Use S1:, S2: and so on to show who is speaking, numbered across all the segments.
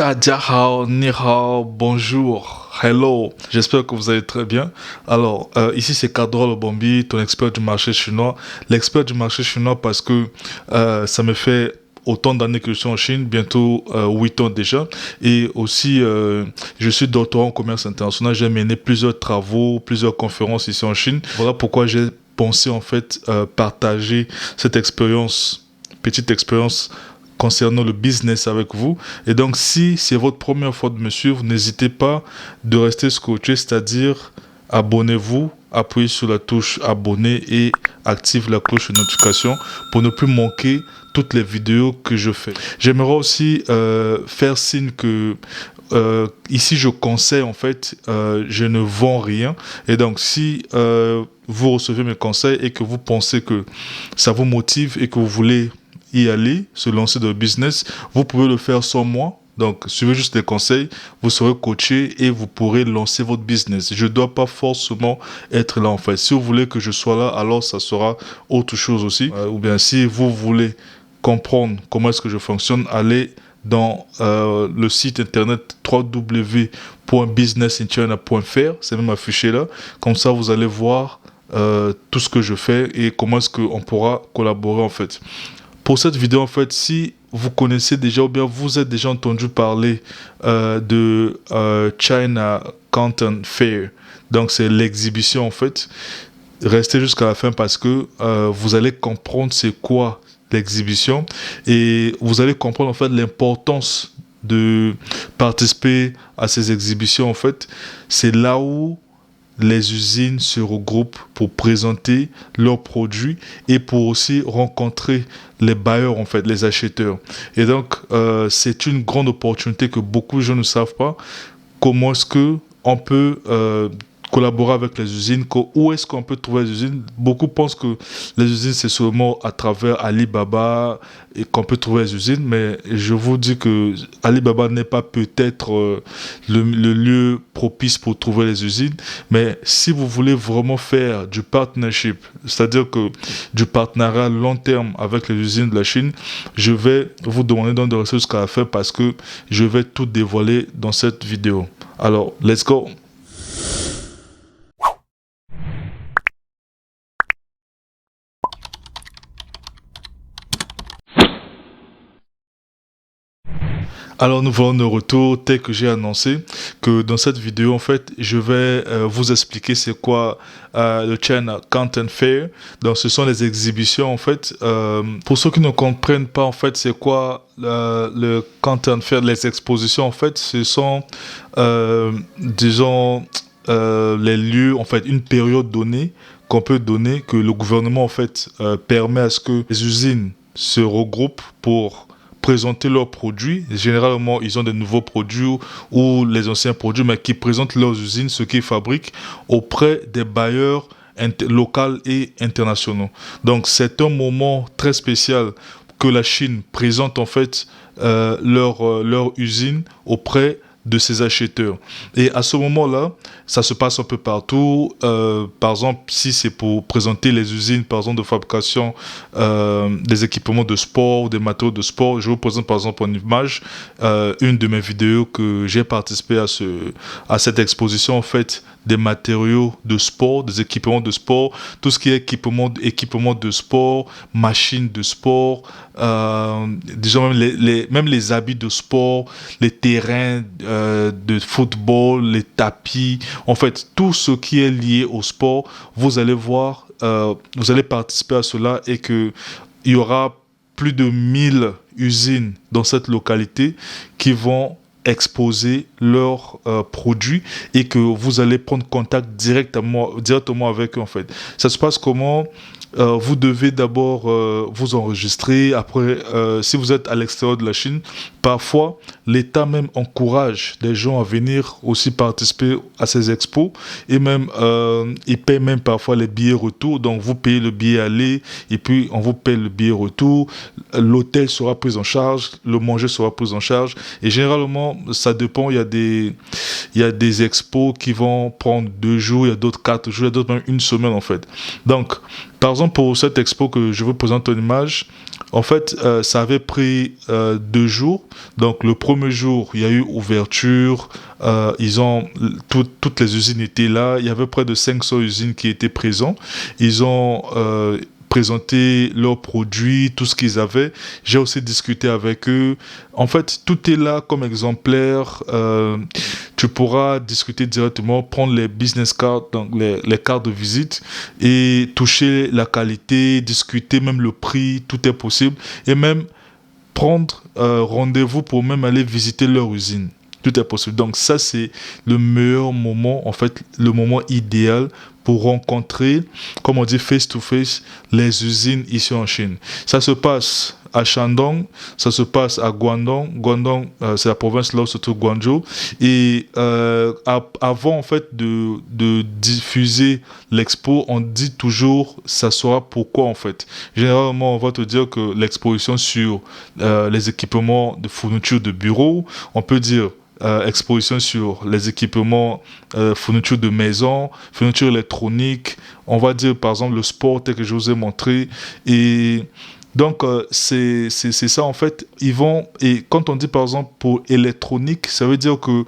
S1: Hao, Ni Hao, bonjour, hello, j'espère que vous allez très bien. Alors, ici c'est Kadrol Bombi, ton expert du marché chinois. L'expert du marché chinois parce que ça me fait autant d'années que je suis en Chine, bientôt 8 ans déjà. Et aussi, je suis doctorant en commerce international, j'ai mené plusieurs travaux, plusieurs conférences ici en Chine. Voilà pourquoi j'ai pensé en fait partager cette expérience, petite expérience concernant le business avec vous. Et donc, si c'est votre première fois de me suivre, n'hésitez pas de rester scotché, c'est-à-dire abonnez-vous, appuyez sur la touche abonner et active la cloche de notification pour ne plus manquer toutes les vidéos que je fais. J'aimerais aussi faire signe que ici je conseille en fait, je ne vends rien. Et donc si vous recevez mes conseils et que vous pensez que ça vous motive et que vous voulez y aller, se lancer dans le business, vous pouvez le faire sans moi. Donc, suivez juste les conseils, vous serez coaché et vous pourrez lancer votre business. Je ne dois pas forcément être là en fait. Si vous voulez que je sois là, alors ça sera autre chose aussi. Ou bien si vous voulez comprendre comment est-ce que je fonctionne, allez dans le site internet www.businessinchina.fr, c'est même affiché là. Comme ça, vous allez voir tout ce que je fais et comment est-ce qu'on pourra collaborer en fait. Pour cette vidéo, en fait, si vous connaissez déjà ou bien vous êtes déjà entendu parler de China Canton Fair, donc c'est l'exhibition en fait, restez jusqu'à la fin parce que vous allez comprendre c'est quoi l'exhibition et vous allez comprendre en fait l'importance de participer à ces exhibitions en fait. C'est là où les usines se regroupent pour présenter leurs produits et pour aussi rencontrer les bailleurs, en fait, les acheteurs. Et donc, c'est une grande opportunité que beaucoup de gens ne savent pas. Comment est-ce que on peut collaborer avec les usines, où est-ce qu'on peut trouver les usines. Beaucoup pensent que les usines, c'est seulement à travers Alibaba et qu'on peut trouver les usines, mais je vous dis que Alibaba n'est pas peut-être le lieu propice pour trouver les usines, mais si vous voulez vraiment faire du partnership, c'est-à-dire que du partenariat long terme avec les usines de la Chine, je vais vous demander donc de rester jusqu'à la fin parce que je vais tout dévoiler dans cette vidéo. Alors, let's go! Alors nous voilà de retour, tel que j'ai annoncé que dans cette vidéo en fait je vais vous expliquer c'est quoi le China Canton Fair. Donc ce sont les exhibitions en fait. Pour ceux qui ne comprennent pas en fait c'est quoi le Canton Fair, les expositions en fait ce sont disons les lieux en fait une période donnée qu'on peut donner que le gouvernement en fait permet à ce que les usines se regroupent pour présenter leurs produits. Généralement, ils ont de nouveaux produits ou les anciens produits, mais qui présentent leurs usines, ce qu'ils fabriquent, auprès des bailleurs locaux et internationaux. Donc, c'est un moment très spécial que la Chine présente en fait leur usine auprès de ses acheteurs. Et à ce moment-là, ça se passe un peu partout. Par exemple, si c'est pour présenter les usines, par exemple, de fabrication des équipements de sport, des matériaux de sport, je vous présente par exemple en image une de mes vidéos que j'ai participé à cette exposition en fait des matériaux de sport, des équipements de sport, tout ce qui est équipement de sport, machines de sport, disons même les habits de sport, les terrains de football, les tapis, en fait tout ce qui est lié au sport, vous allez voir, vous allez participer à cela et que il y aura plus de 1000 usines dans cette localité qui vont exposer leurs produits et que vous allez prendre contact directement avec eux en fait. Ça se passe comment? Vous devez d'abord vous enregistrer. Après, si vous êtes à l'extérieur de la Chine, parfois l'État même encourage les gens à venir aussi participer à ces expos et même ils paient même parfois les billets retour. Donc vous payez le billet aller et puis on vous paye le billet retour. L'hôtel sera pris en charge, le manger sera pris en charge et généralement ça dépend. Il y a des expos qui vont prendre 2 jours, il y a d'autres 4 jours, il y a d'autres même une semaine en fait. Donc par exemple, pour cette expo que je vous présente en image, En fait, ça avait pris 2 jours. Donc, le premier jour, il y a eu ouverture. Toutes les usines étaient là. Il y avait près de 500 usines qui étaient présentes. Ils ont présenté leurs produits, tout ce qu'ils avaient. J'ai aussi discuté avec eux. En fait, tout est là comme exemplaire. Tu pourras discuter directement, prendre les business cards, donc les cartes de visite et toucher la qualité, discuter même le prix, tout est possible. Et même prendre rendez-vous pour même aller visiter leur usine. Tout est possible. Donc ça, c'est le meilleur moment, en fait, le moment idéal pour rencontrer, comme on dit, face-to-face, les usines ici en Chine. Ça se passe à Shandong, ça se passe à Guangdong. Guangdong, c'est la province là où se trouve Guangzhou. Et avant, en fait, de diffuser l'expo, on dit toujours, ça sera pourquoi, en fait. Généralement, on va te dire que l'exposition sur les équipements de fourniture de bureau, on peut dire exposition sur les équipements, fourniture de maison, fourniture électronique, on va dire par exemple le sport tel que je vous ai montré. Et donc c'est ça en fait. Et quand on dit par exemple pour électronique, ça veut dire que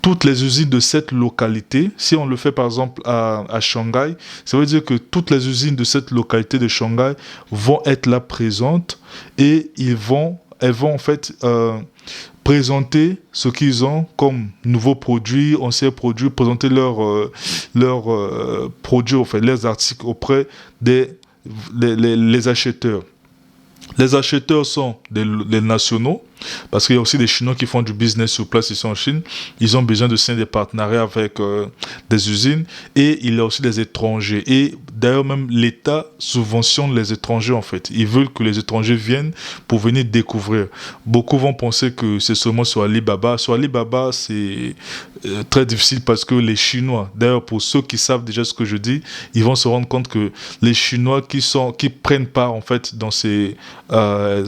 S1: toutes les usines de cette localité, si on le fait par exemple à Shanghai, ça veut dire que toutes les usines de cette localité de Shanghai vont être là présentes et elles vont en fait présenter ce qu'ils ont comme nouveaux produits, anciens produits, présenter leurs produits, en fait, leurs articles auprès des les acheteurs. Les acheteurs sont les nationaux, parce qu'il y a aussi des Chinois qui font du business sur place ici en Chine. Ils ont besoin de signer des partenariats avec des usines. Et il y a aussi des étrangers. Et d'ailleurs, même l'État subventionne les étrangers, en fait. Ils veulent que les étrangers viennent pour venir découvrir. Beaucoup vont penser que c'est seulement sur Alibaba. Sur Alibaba, c'est très difficile parce que les Chinois, d'ailleurs, pour ceux qui savent déjà ce que je dis, ils vont se rendre compte que les Chinois qui prennent part, en fait, dans ces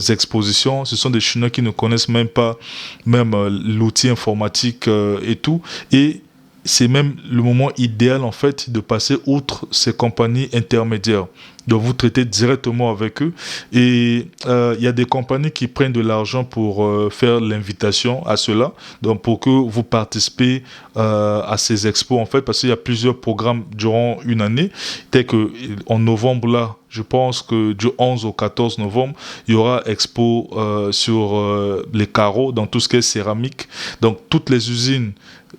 S1: expositions, ce sont des Chinois qui ne connaissent même pas l'outil informatique et tout. Et c'est même le moment idéal en fait de passer outre ces compagnies intermédiaires, de vous traiter directement avec eux. Et il y a des compagnies qui prennent de l'argent pour faire l'invitation à cela, donc pour que vous participez à ces expos en fait, parce qu'il y a plusieurs programmes durant une année, tel que en novembre là, je pense que du 11 au 14 novembre, il y aura expo sur les carreaux, dans tout ce qui est céramique. Donc toutes les usines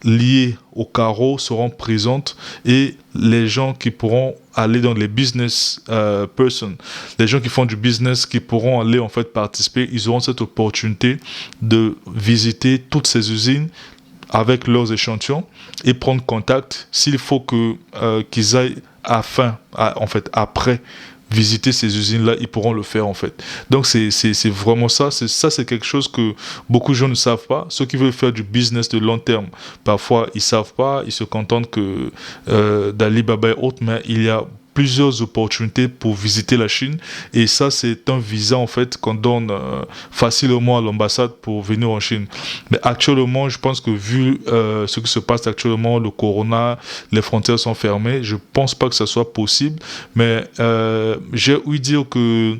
S1: liées aux carreaux seront présentes et les gens qui pourront aller dans les business persons, les gens qui font du business qui pourront aller en fait participer, ils auront cette opportunité de visiter toutes ces usines avec leurs échantillons et prendre contact s'il faut qu'ils aillent en fait après visiter ces usines-là, ils pourront le faire en fait. Donc c'est vraiment ça. C'est quelque chose que beaucoup de gens ne savent pas. Ceux qui veulent faire du business de long terme, parfois ils savent pas, ils se contentent que d'Alibaba et autres, mais il y a plusieurs opportunités pour visiter la Chine et ça c'est un visa en fait qu'on donne facilement à l'ambassade pour venir en Chine. Mais actuellement je pense que vu ce qui se passe actuellement, le corona, les frontières sont fermées, je pense pas que ça soit possible, mais j'ai ouï dire que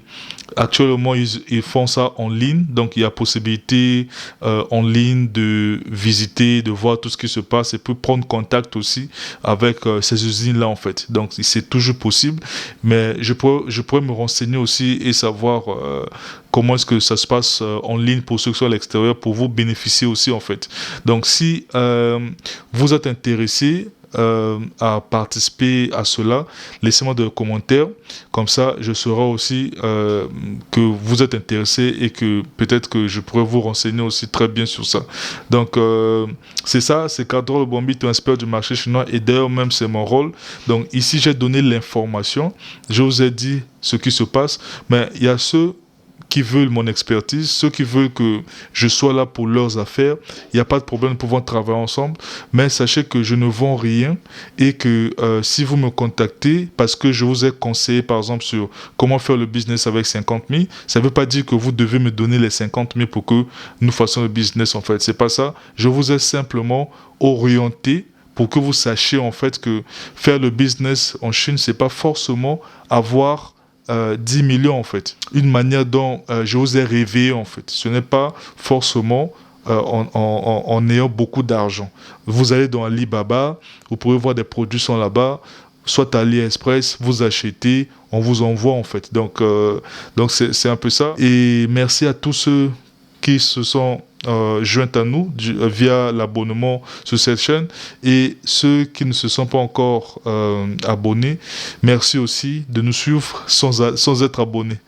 S1: actuellement ils font ça en ligne, donc il y a possibilité en ligne de visiter, de voir tout ce qui se passe et puis prendre contact aussi avec ces usines là en fait. Donc c'est toujours possible, mais je pourrais me renseigner aussi et savoir comment est-ce que ça se passe en ligne pour ceux qui sont à l'extérieur pour vous bénéficier aussi en fait. Donc si vous êtes intéressé à participer à cela, laissez-moi des commentaires, comme ça je saurai aussi que vous êtes intéressé et que peut-être que je pourrais vous renseigner aussi très bien sur ça. Donc c'est ça, c'est Cadre Lobombi, ton expert du marché chinois, et d'ailleurs même c'est mon rôle. Donc ici j'ai donné l'information, je vous ai dit ce qui se passe, mais il y a ceux qui veulent mon expertise, ceux qui veulent que je sois là pour leurs affaires, il n'y a pas de problème, nous pouvons travailler ensemble, mais sachez que je ne vends rien et que si vous me contactez parce que je vous ai conseillé par exemple sur comment faire le business avec 50 000, ça ne veut pas dire que vous devez me donner les 50 000 pour que nous fassions le business en fait, c'est pas ça, je vous ai simplement orienté pour que vous sachiez en fait que faire le business en Chine, c'est pas forcément avoir 10 millions en fait. Une manière dont je vous ai rêvé en fait. Ce n'est pas forcément en ayant beaucoup d'argent. Vous allez dans Alibaba, vous pouvez voir des produits sont là-bas, soit à AliExpress, vous achetez, on vous envoie en fait. Donc c'est un peu ça. Et merci à tous ceux qui se sont joints à nous via l'abonnement sur cette chaîne, et ceux qui ne se sont pas encore abonnés, merci aussi de nous suivre sans être abonnés.